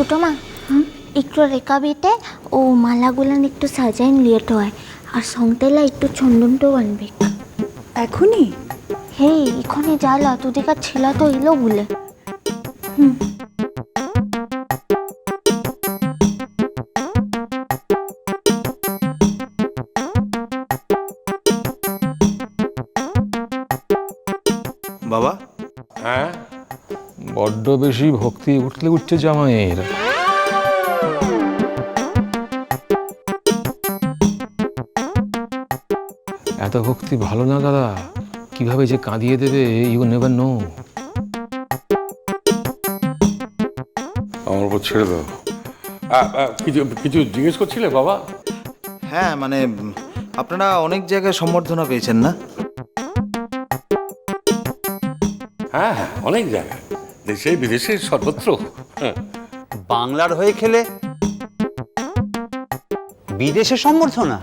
ছোটো মা একটু রেখা বেটে ও মালাগুলান একটু সাজাইন লিয়েট হয় আর সঙ্গতেলা একটু চন্দনটাও আনবে এখনই? হে এখানে জ্বালা তোদিকার ছেলা তো এলো বলে বাবা হ্যাঁ, বড্ড বেশি ভক্তি উঠছে জামাইয়ের। এত ভক্তি ভালো না দাদা, কিভাবে যে কাঁদিয়ে দেবে ইউ নেভার নো। আমার উপর ছেড়ে দাও। কিছু কিছু জিজ্ঞেস করছিলে বাবা? হ্যাঁ মানে আপনারা অনেক জায়গায় সম্বর্ধনা পেয়েছেন না? হ্যাঁ হ্যাঁ, অনেক জায়গায়, দেশে বিদেশে সর্বত্র। হ্যাঁ, বাংলার হয়ে খেলে বিদেশে সম্বর্ধনা?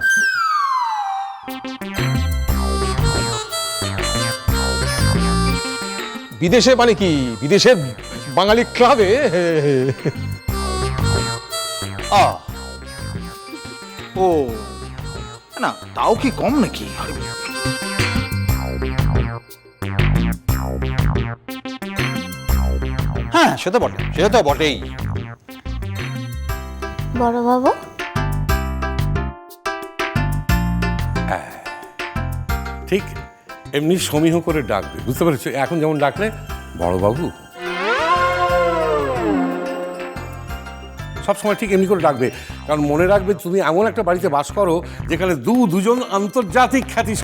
বিদেশে মানে কি? বিদেশের বাঙালি ক্লাবে। ও না, তাও কি কম নাকি? হ্যাঁ, সে তো বটে, সে তো বটেই। বড় বাবু ঠিক এমনি সমীহ করে ডাকবে, বুঝতে পেরেছো? এখন যেমন ডাকলে বড়বাবু, সবসময় ঠিক এমনি করে ডাকবে। কারণ মনে রাখবে, তুমি এমন একটা বাড়িতে বাস করো যেখানে দুজন আন্তর্জাতিক খ্যাতি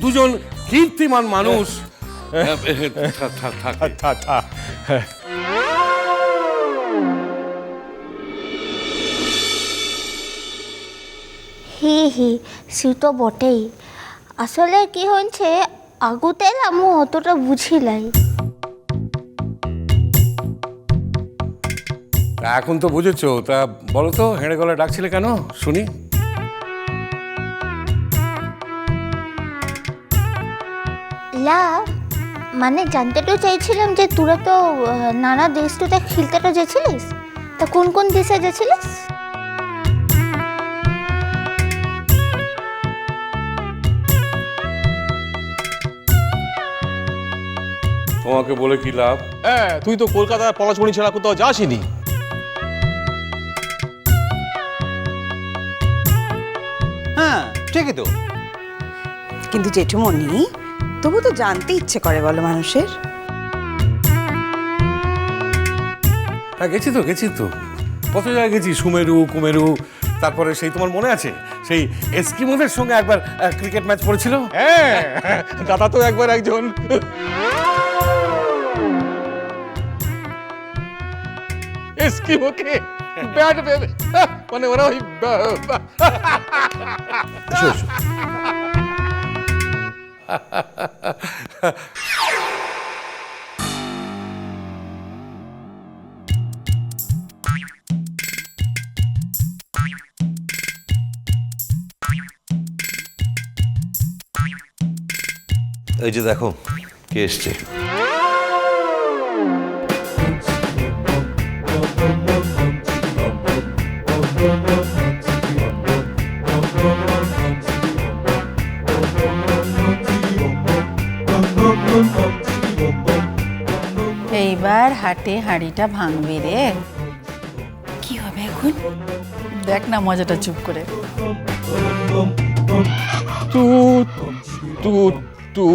দুজন কীর্তিমান মানুষ থাকে। হি সে তো বটেই। আসলে কি হয়েছে, আগুতে আমি অতটা বুঝিলাই। এখন তো বুঝেছো, তা বলো তো হেঁড়ে গলা ডাকছিলে কেন শুনি? লা মানে জানতে তো চাইছিলাম যে তোরা তো নানা দেশ তো খেলতে তো গেছিলিস, তা কোন কোন দেশে গেছিলিস? তোমাকে বলে কি লাভ? হ্যাঁ, তুই তো কলকাতার পলাশমণি ছাড়া কোথাও যাসনি। হ্যাঁ, ঠিকই তো। কিন্তু জেঠুমণি, তবু তো জানতে ইচ্ছে করে বলো মানুষের। হ্যাঁ, গেছি তো কত জায়গায় গেছি, সুমেরু, কুমেরু, তারপরে সেই তোমার মনে আছে সেই এস্কিমোদের সঙ্গে একবার ক্রিকেট ম্যাচ পড়েছিল। হ্যাঁ, দাদা তো একবার একজন এস্কিমোকে ব্যাট দেবে, মানে ওরা ওই এই যে দেখো কে এসছে। এইবার হাটে হাঁড়িটা ভাঙবে রে। কি হবে এখন? দেখ না মজাটা, চুপ করে। তু তু তু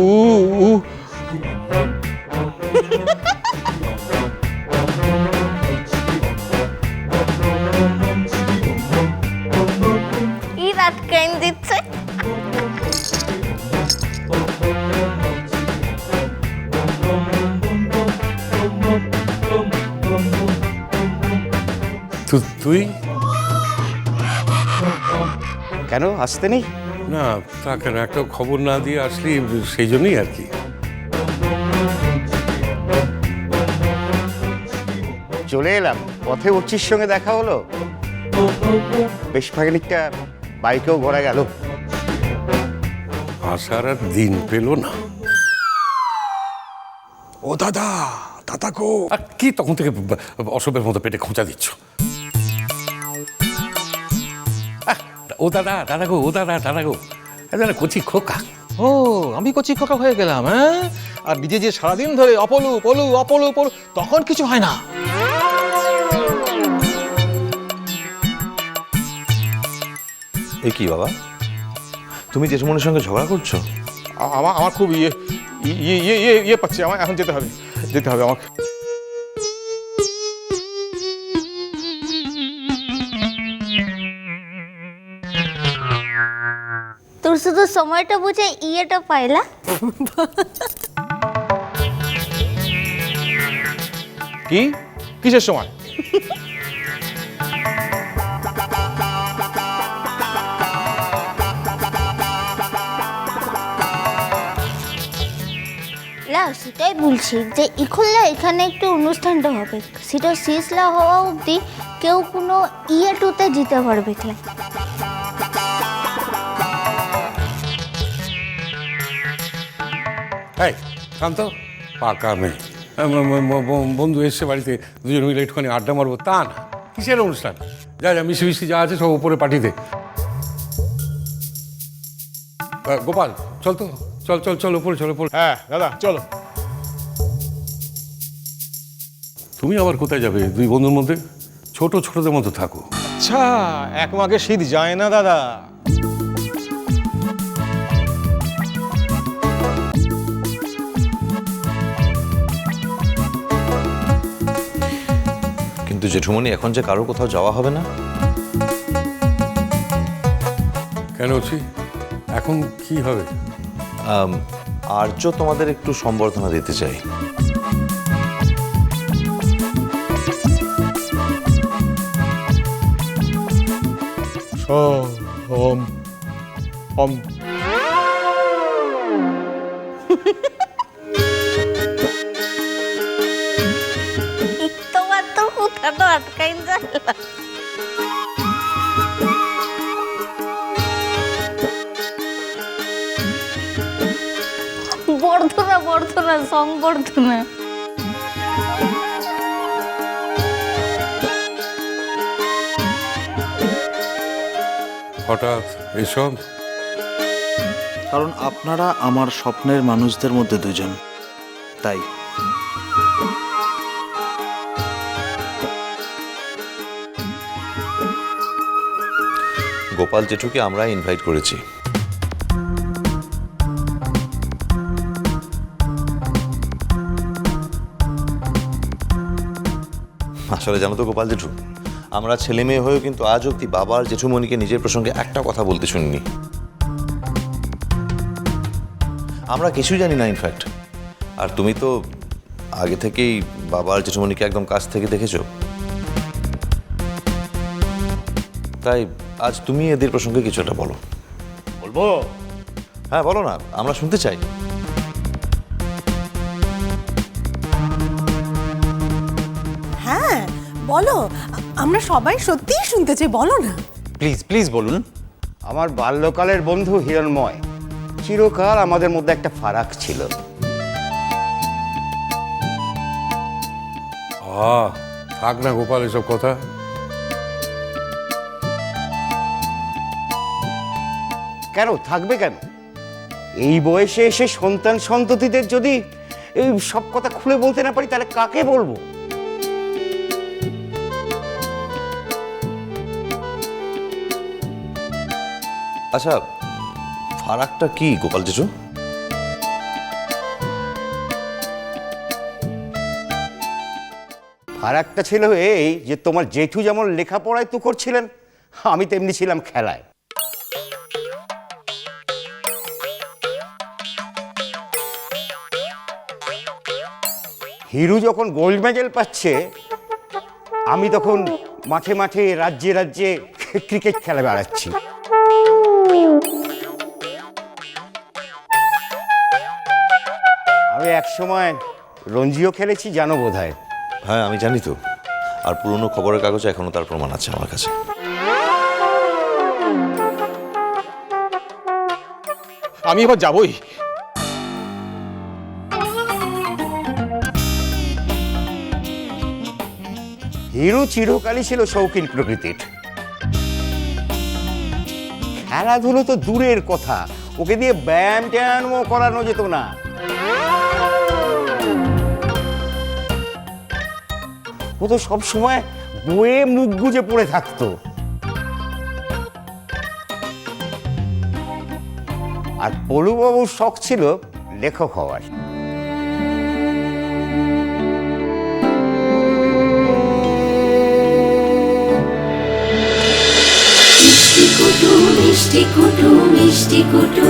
ই রাত কেন দিচ্ছে? তুই কেন আসতে নেই? না, তা কেন, একটা খবর না দিয়ে আসলি, সেই জন্যই আর কি। চলে এলাম, পথে উচ্চির সঙ্গে দেখা হলো, বেশ খানিকটা বাইকেও ঘোরা গেল। আসার আর দিন পেল না। ও দাদা, দাদা গো। আর কি তখন থেকে অসভ্যের মতো পেটে খোঁচা দিচ্ছ? ও দাদা, দাদা গো, ও দাদা, দাদা গো, কচি খোকা। ও আমি কচি খোকা হয়ে গেলাম, হ্যাঁ? আর বিজে যে সারাদিন ধরে অপলু পলু অপলু পলু, তখন কিছু হয় না। এ কি বাবা, তুমি জেঠুমনির সঙ্গে ঝগড়া করছো? আমার খুব ইয়ে পাচ্ছে, আমার এখন যেতে হবে আমাকে। তোর শুধু সময়টা বুঝে ইয়েটা পাইলা। কিসের সময়? লা সেটাই বলছি যে ইখুল্লা এখানে একটু অনুষ্ঠানটা হবে, সেটা শেষলা হওয়া অবধি কেউ কোনো টুতে যেতে পারবে না। এই শান্ত, পাকা মেয়ে। বন্ধু এসছে বাড়িতে, দুজন মিলে একটুখানি আড্ডা মারবো, তা না। কিসের অনুষ্ঠান? যা যা মিশি মিশি যা আছে সব উপরে পাঠিয়ে দে। গোপাল চল তো, চল চল চল উপরে, চল উপরে। হ্যাঁ দাদা চলো। তুমি আবার কোথায় যাবে? দুই বন্ধুর মধ্যে ছোট ছোটদের মতো থাকো। আচ্ছা, এক মাঘে শীত যায় না দাদা। কিন্তু জেঠুমনি, এখন যে কারোর কোথাও যাওয়া হবে না। কেন হচ্ছি? এখন কি হবে? আর্য তোমাদের একটু সম্বর্ধনা দিতে চাই। তোমার তো কোথাও আটকাই যায়। বর্ধনা সংবর্ধনা। হঠাৎ এসব? কারণ আপনারা আমার স্বপ্নের মানুষদের মধ্যে দুজন, তাই। গোপাল জেঠুকে আমরা ইনভাইট করেছি। আসলে জানো তো গোপাল জেঠু, আমরা ছেলে মেয়ে হয়েও কিন্তু আজ অব্দি বাবার জেঠুমণিকে নিজের প্রসঙ্গে একটা কথা বলতে শুনিনি। আমরা কিছুই জানি না ইনফ্যাক্ট। আর তুমি তো আগে থেকেই বাবার জেঠুমণিকে একদম কাছ থেকে দেখেছো, তাই আজ তুমি এদের প্রসঙ্গে কিছু একটা বলো। বলবো? হ্যাঁ বলো না, আমরা শুনতে চাই। হ্যাঁ বলো, আমরা সবাই সত্যিই শুনতে চাই, বলো না। প্লিজ প্লিজ বলুন। আমার বাল্যকালের বন্ধু হিরণময়, চিরকাল আমাদের মধ্যে একটা ফারাক ছিল। থাক না গোপাল এসব কথা। কেন থাকবে কেন? এই বয়সে এসে সন্তান সন্ততিদের যদি এই সব কথা খুলে বলতে না পারি, তাহলে কাকে বলবো? আচ্ছা, ফারাকটা কি গোপাল জেঠু? ফারাকটা ছিল এই যে, তোমার জেঠু যেমন লেখাপড়ায় তুখর ছিলেন, আমি তেমনি ছিলাম খেলায়। হিরু যখন গোল্ড মেডেল পাচ্ছে, আমি তখন মাঠে মাঠে রাজ্যে রাজ্যে ক্রিকেট খেলা বেড়াচ্ছি। আমি একসময় রঞ্জিও খেলেছি, জানো বোধহয়। হ্যাঁ আমি জানি তো, আর পুরনো খবরের কাগজে এখনো তার প্রমাণ আছে আমার কাছে। আমি এবার যাবই। ধীরু চিরকালই ছিল শৌখিন প্রকৃতির। খেলাধুলো তো দূরের কথা, ওকে দিয়ে ব্যায়াম ট্যায়ামও করানো যেত না। ও তো সবসময় বইয়ে মুখ গুজে পড়ে থাকতো। আর পলুবাবুর শখ ছিল লেখক হওয়ার। মিষ্টি কুটু মিষ্টি কুটু মিষ্টি কুটু